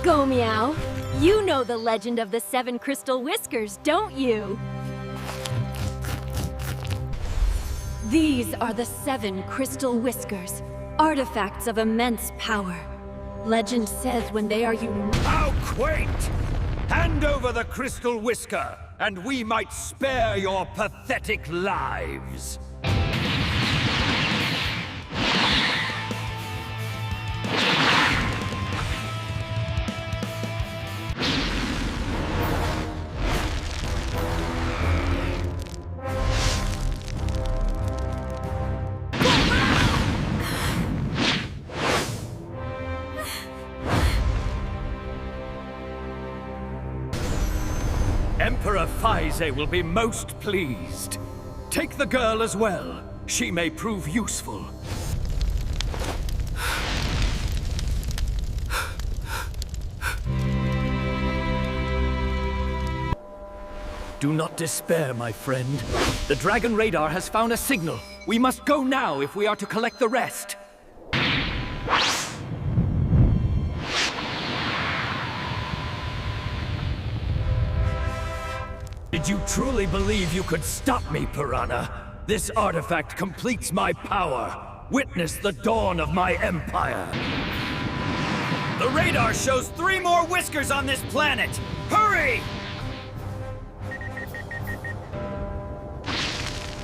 Gomeow, you know the legend of the Seven Crystal Whiskers, don't you? These are the Seven Crystal Whiskers, artifacts of immense power. Legend says when they are united... How quaint! Hand over the Crystal Whisker, and we might spare your pathetic lives. Emperor Fize will be most pleased. Take the girl as well. She may prove useful. Do not despair, my friend. The Dragon radar has found a signal. We must go now if we are to collect the rest. Did you truly believe you could stop me, Piranha? This artifact completes my power. Witness the dawn of my empire. The radar shows 3 more whiskers on this planet. Hurry!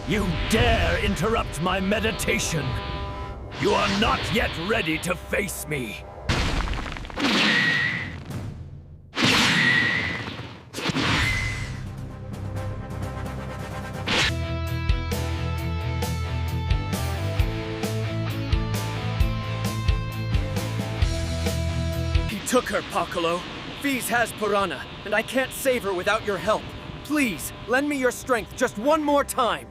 You dare interrupt my meditation. You are not yet ready to face me. Took her, Piccolo. Fize has Piranha, and I can't save her without your help. Please, lend me your strength just one more time.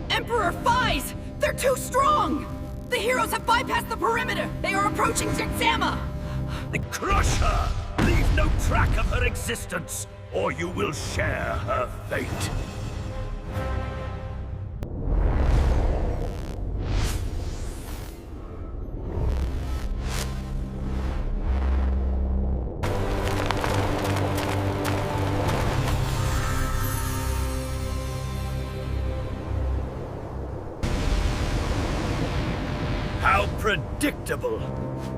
Emperor Fize! They're too strong! The heroes have bypassed the perimeter! They are approaching Jetsama! Crush her! Leave no track of her existence, or you will share her fate. How predictable!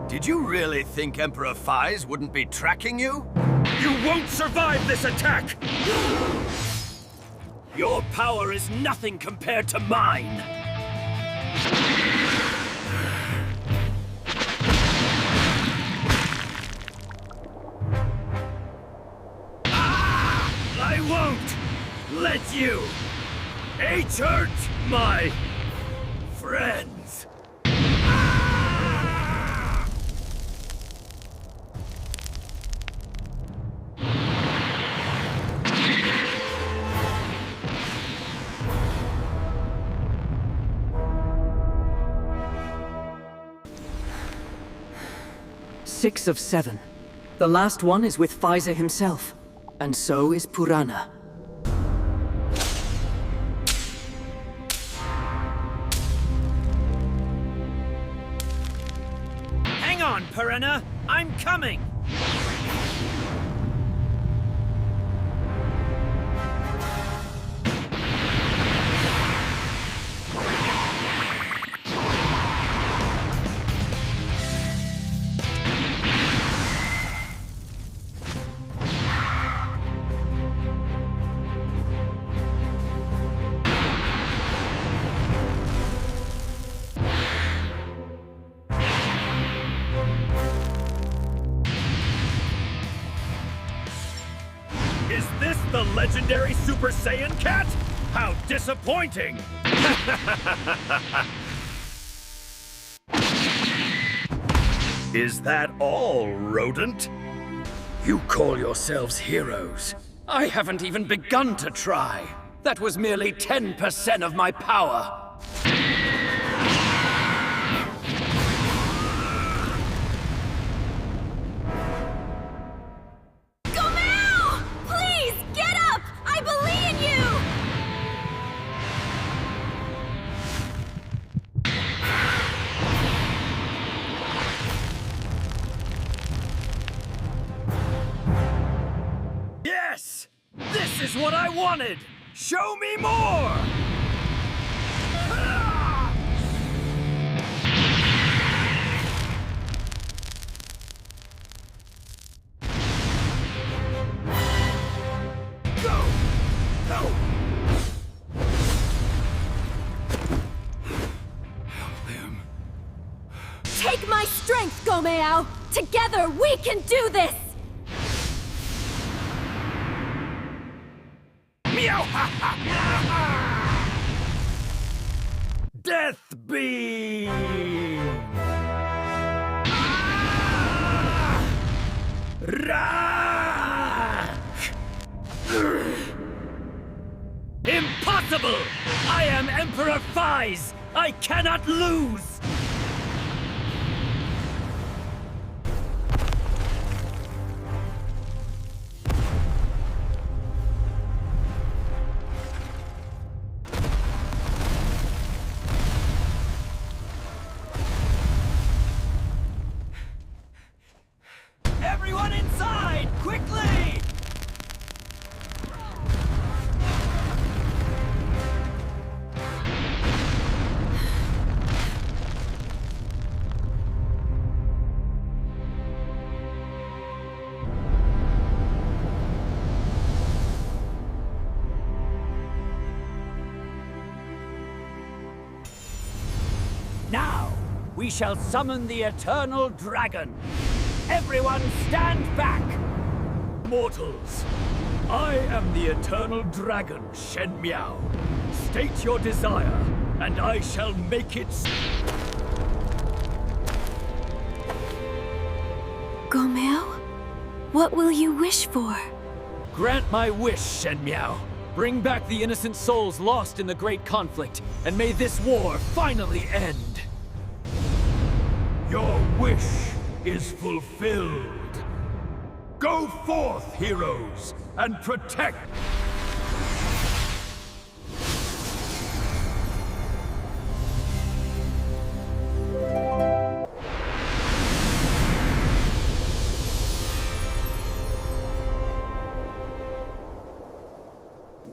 Did you really think Emperor Fize wouldn't be tracking you? You won't survive this attack! Your power is nothing compared to mine! I won't let you hurt my friends! 6 of 7. The last one is with Fize himself. And so is Piranha. Hang on, Piranha! I'm coming! Is this the legendary Super Saiyan Cat? How disappointing! Is that all, rodent? You call yourselves heroes. I haven't even begun to try. That was merely 10% of my power. This is what I wanted! Show me more! Go! Go! Help him. Take my strength, Gomeow! Together we can do this! Meow! Death beam! Impossible! I am Emperor Fize! I cannot lose! Everyone inside! Quickly! Now, we shall summon the Eternal Dragon. Everyone stand back! Mortals, I am the Eternal Dragon, Meow. State your desire, and I shall make it. Gomeow? What will you wish for? Grant my wish, Meow. Bring back the innocent souls lost in the great conflict, and may this war finally end. Your wish is fulfilled. Go forth, heroes, and protect.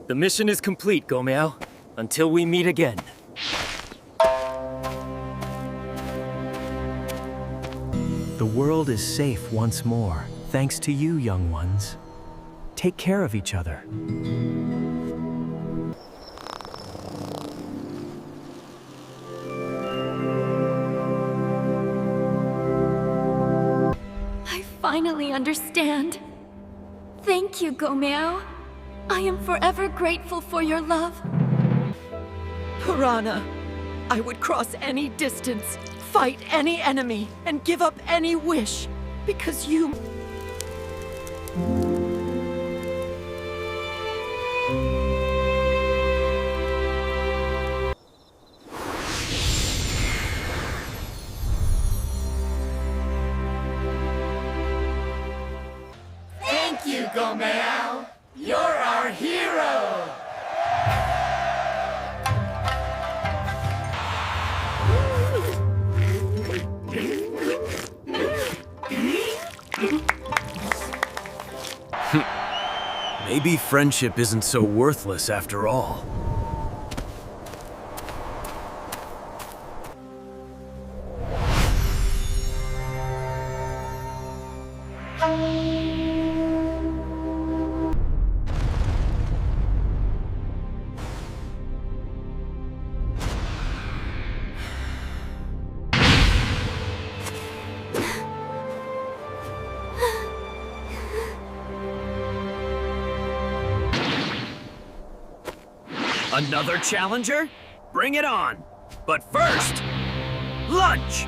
The mission is complete, Gomeow. Until we meet again. The world is safe once more, thanks to you, young ones. Take care of each other. I finally understand. Thank you, Gomeow. I am forever grateful for your love. Piranha, I would cross any distance, fight any enemy, and give up any wish, because you... Thank you, Gomeow. You're our hero. Maybe friendship isn't so worthless after all. Another challenger? Bring it on! But first, lunch!